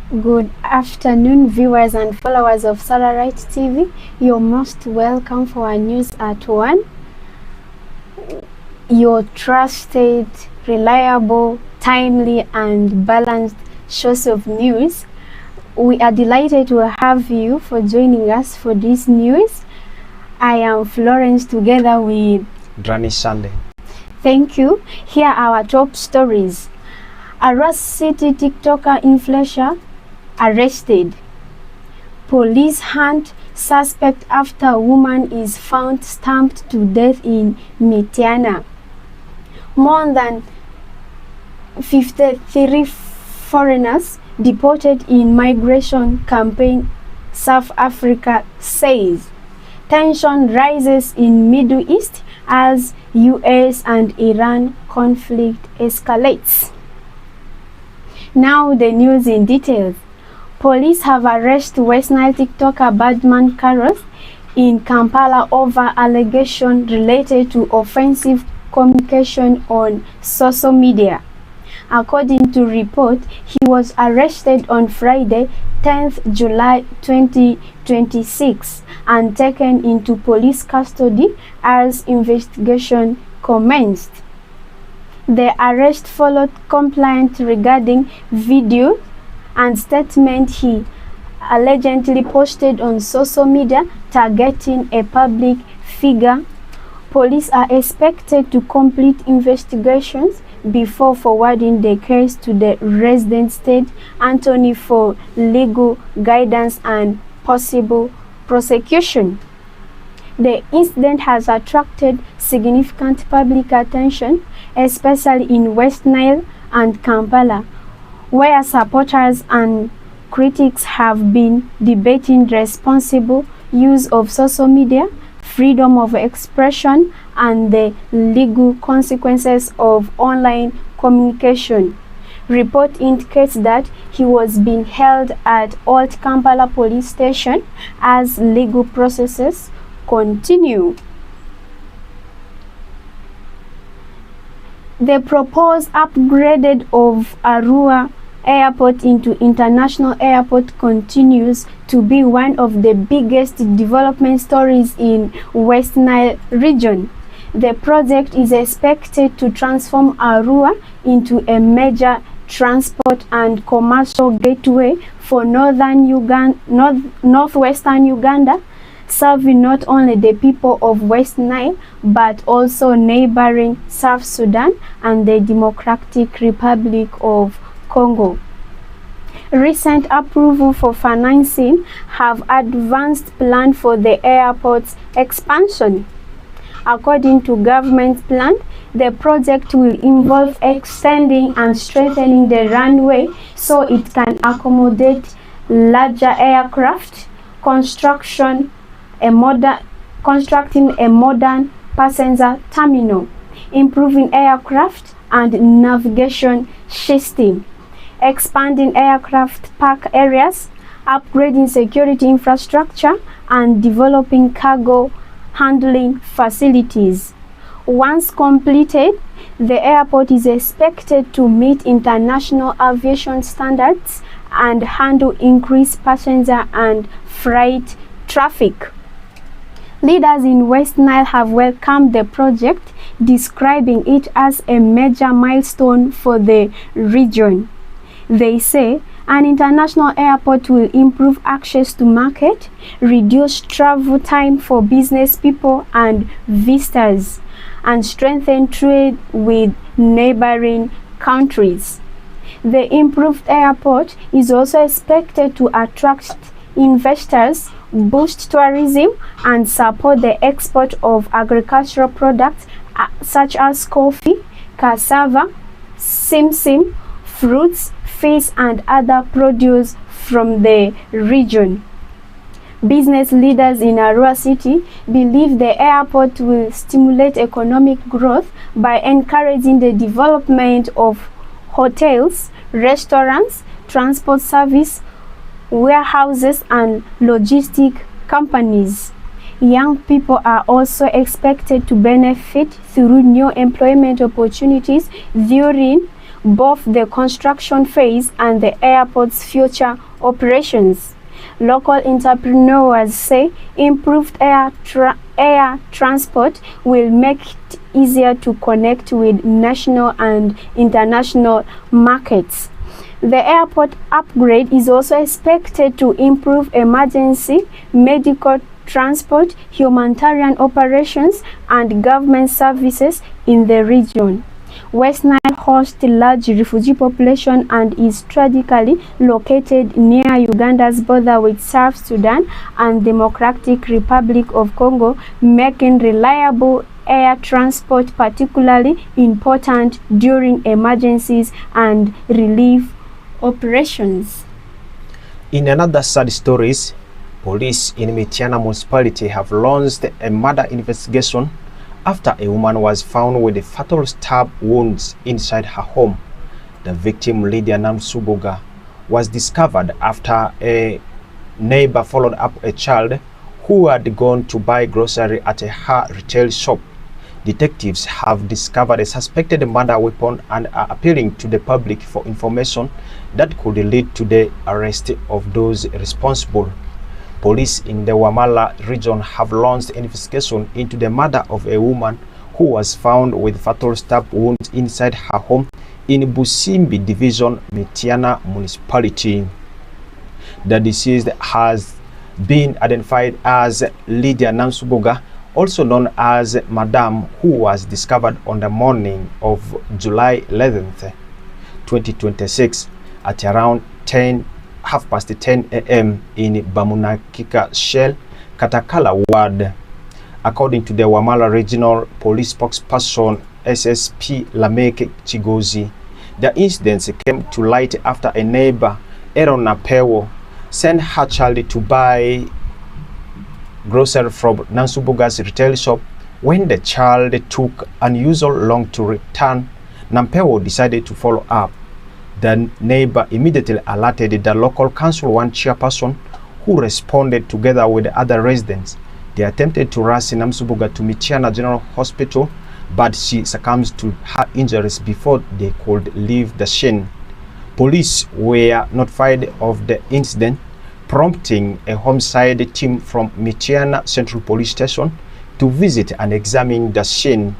Good afternoon, viewers and followers of Sararights TV. You're most welcome for our news at 1. Your trusted, reliable, timely, and balanced source of news. We are delighted to have you for joining us for this news. I am Florence together with Drani Sunday. Thank you. Here are our top stories. Arua City TikToker influencer arrested. Police hunt suspect after woman is found stabbed to death in Mitiana. More than 53 foreigners deported in migration campaign, South Africa says. Tension rises in Middle East as US and Iran conflict escalates. Now the news in details. Police have arrested West Nile TikToker Badman Carlos in Kampala over allegation related to offensive communication on social media. According to report, he was arrested on Friday, 10th July 2026 and taken into police custody as investigation commenced. The arrest followed complaint regarding video and statement he allegedly posted on social media targeting a public figure. Police are expected to complete investigations before forwarding the case to the resident state attorney for legal guidance and possible prosecution. The incident has attracted significant public attention, especially in West Nile and Kampala, where supporters and critics have been debating responsible use of social media, freedom of expression, and the legal consequences of online communication. Report indicates that he was being held at Old Kampala police station as legal processes continue. The proposed upgraded of Arua Airport into International Airport continues to be one of the biggest development stories in West Nile region. The project is expected to transform Arua into a major transport and commercial gateway for northwestern Uganda, serving not only the people of West Nile but also neighboring South Sudan and the Democratic Republic of Congo. Recent approval for financing have advanced plan for the airport's expansion. According to government plan, the project will involve extending and strengthening the runway so it can accommodate larger aircraft, constructing a modern passenger terminal, improving aircraft and navigation system, expanding aircraft park areas, upgrading security infrastructure, and developing cargo handling facilities. Once completed, the airport is expected to meet international aviation standards and handle increased passenger and freight traffic. Leaders in West Nile have welcomed the project, describing it as a major milestone for the region. They say an international airport will improve access to market, reduce travel time for business people and visitors, and strengthen trade with neighboring countries. The improved airport is also expected to attract investors, boost tourism, and support the export of agricultural products such as coffee, cassava, simsim, fruits, fish, and other produce from the region. Business leaders in Arua City believe the airport will stimulate economic growth by encouraging the development of hotels, restaurants, transport service, warehouses, and logistic companies. Young people are also expected to benefit through new employment opportunities during both the construction phase and the airport's future operations. Local entrepreneurs say improved air transport will make it easier to connect with national and international markets. The airport upgrade is also expected to improve emergency medical transport, humanitarian operations, and government services in the region. West Nile hosts a large refugee population and is strategically located near Uganda's border with South Sudan and Democratic Republic of Congo, making reliable air transport particularly important during emergencies and relief operations. In another sad stories, police in Mityana municipality have launched a murder investigation after a woman was found with fatal stab wounds inside her home. The victim, Lydia Namsubuga, was discovered after a neighbor followed up a child who had gone to buy grocery at her retail shop. Detectives have discovered a suspected murder weapon and are appealing to the public for information that could lead to the arrest of those responsible. Police in the Wamala region have launched an investigation into the murder of a woman who was found with fatal stab wounds inside her home in Busimbi Division, Mityana municipality. The deceased has been identified as Lydia Namsubuga, also known as Madam, who was discovered on the morning of July 11th, 2026 at around 10:30 a.m. in Bamunakika Shell, Katakala Ward. According to the Wamala Regional Police spokesperson SSP Lamek Chigozi, the incidents came to light after a neighbor, Erona Pewo, sent her child to buy grocery from Nansubuga's retail shop. When the child took unusual long to return, Nampewo decided to follow up. The neighbor immediately alerted the local council one chairperson, who responded together with the other residents. They attempted to rush Namsubuga to Mityana General Hospital, but she succumbed to her injuries before they could leave the scene. Police were notified of the incident, prompting a homicide team from Mityana Central Police Station to visit and examine the scene.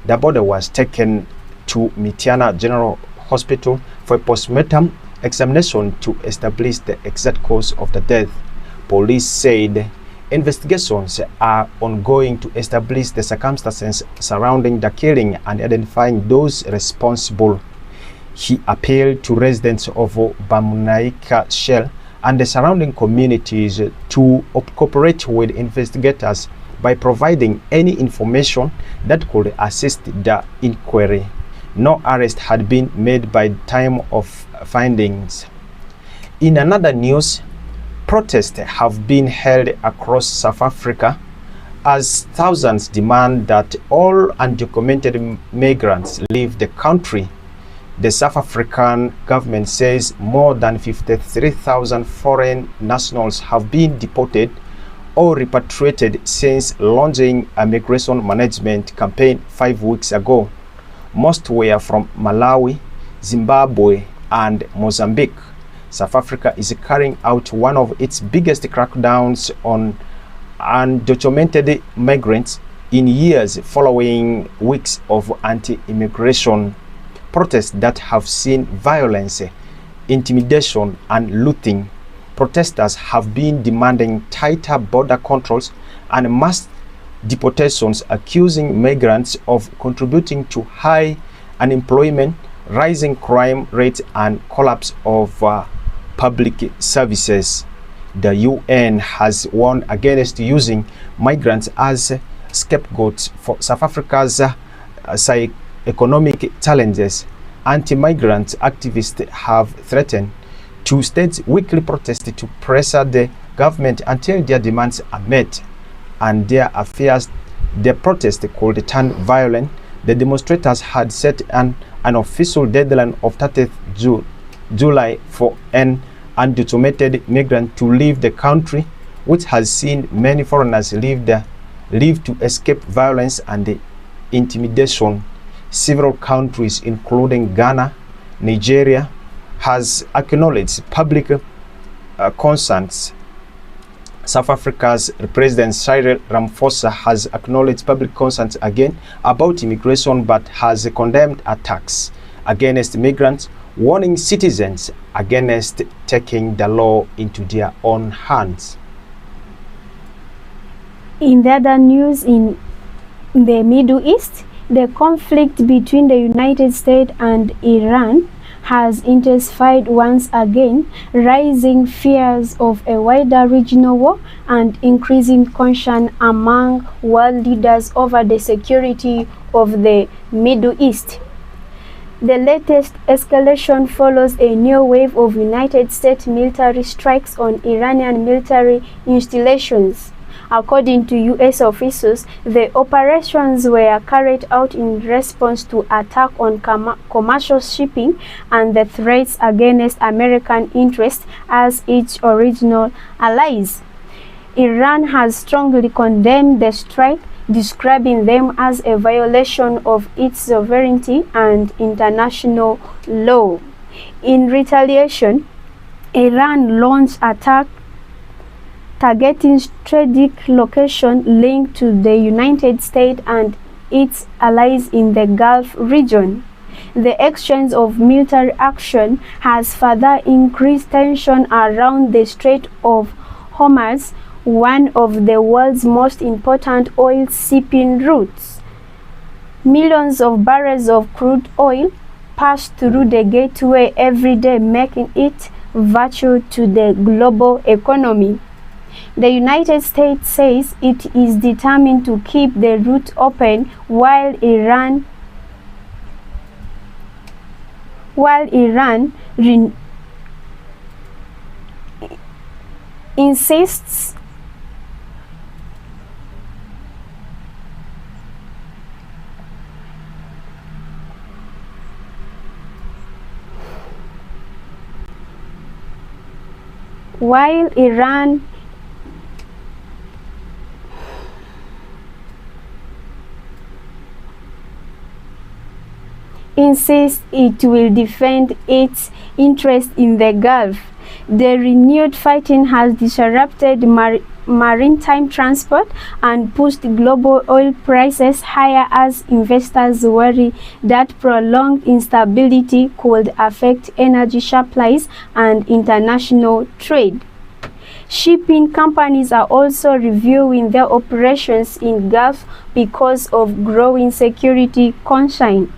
The body was taken to Mityana General Hospital for a postmortem examination to establish the exact cause of the death. Police said investigations are ongoing to establish the circumstances surrounding the killing and identifying those responsible. He appealed to residents of Bamunaika Shell and the surrounding communities to cooperate with investigators by providing any information that could assist the inquiry. No arrest had been made by the time of findings. In another news, protests have been held across South Africa as thousands demand that all undocumented migrants leave the country. The South African government says more than 53,000 foreign nationals have been deported or repatriated since launching a migration management campaign 5 weeks ago. Most were from Malawi, Zimbabwe, and Mozambique. South Africa is carrying out one of its biggest crackdowns on undocumented migrants in years, following weeks of anti-immigration protests that have seen violence, intimidation, and looting. Protesters have been demanding tighter border controls and mass deportations, accusing migrants of contributing to high unemployment, rising crime rates, and collapse of public services. The UN has warned against using migrants as scapegoats for South Africa's economic challenges. Anti-migrant activists have threatened to stage weekly protests to pressure the government until their demands are met, and their affairs. The protest could turn violent. The demonstrators had set an official deadline of 30th July for an undocumented migrant to leave the country, which has seen many foreigners leave to escape violence and intimidation. Several countries, including Ghana, Nigeria has acknowledged public concerns. South Africa's President Cyril Ramaphosa has acknowledged public concerns again about immigration, but has condemned attacks against migrants, warning citizens against taking the law into their own hands. In the other news, in the Middle East, the conflict between the United States and Iran has intensified once again, raising fears of a wider regional war and increasing concern among world leaders over the security of the Middle East. The latest escalation follows a new wave of United States military strikes on Iranian military installations. According to U.S. officials, the operations were carried out in response to attacks on commercial shipping and the threats against American interests as its original allies. Iran has strongly condemned the strike, describing them as a violation of its sovereignty and international law. In retaliation, Iran launched attacks targeting strategic locations linked to the United States and its allies in the Gulf region. The exchange of military action has further increased tension around the Strait of Hormuz, one of the world's most important oil shipping routes. Millions of barrels of crude oil pass through the gateway every day, making it vital to the global economy. The United States says it is determined to keep the route open while Iran insists it will defend its interests in the Gulf. The renewed fighting has disrupted maritime transport and pushed global oil prices higher as investors worry that prolonged instability could affect energy supplies and international trade. Shipping companies are also reviewing their operations in Gulf because of growing security concerns.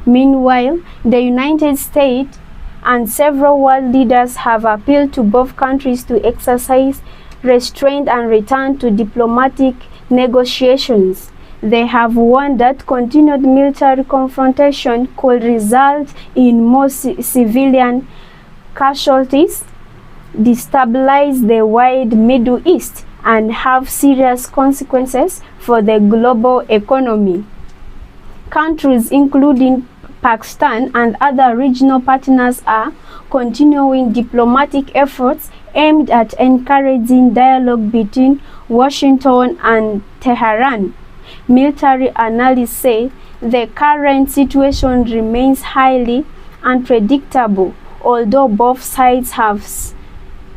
Meanwhile, the United States and several world leaders have appealed to both countries to exercise restraint and return to diplomatic negotiations. They have warned that continued military confrontation could result in more civilian casualties, destabilize the wide Middle East, and have serious consequences for the global economy. Countries including Pakistan and other regional partners are continuing diplomatic efforts aimed at encouraging dialogue between Washington and Tehran. Military analysts say the current situation remains highly unpredictable, although both sides have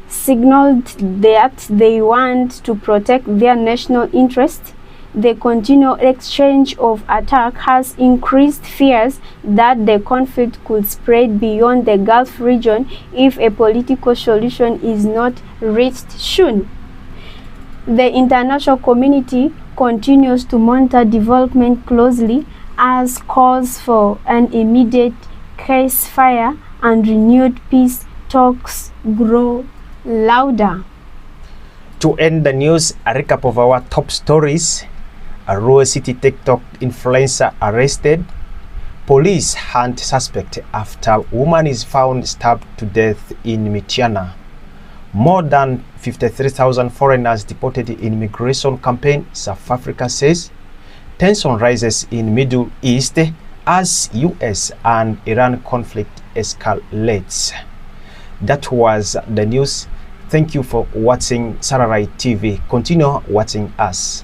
signaled that they want to protect their national interests. The continual exchange of attacks has increased fears that the conflict could spread beyond the Gulf region if a political solution is not reached soon. The international community continues to monitor development closely as calls for an immediate ceasefire and renewed peace talks grow louder. To end the news, a recap of our top stories. A Rural City TikTok influencer arrested. Police hunt suspect after woman is found stabbed to death in Michiana. More than 53,000 foreigners deported in immigration campaign, South Africa says. Tension rises in Middle East as US and Iran conflict escalates. That was the news. Thank you for watching Sararights TV. Continue watching us.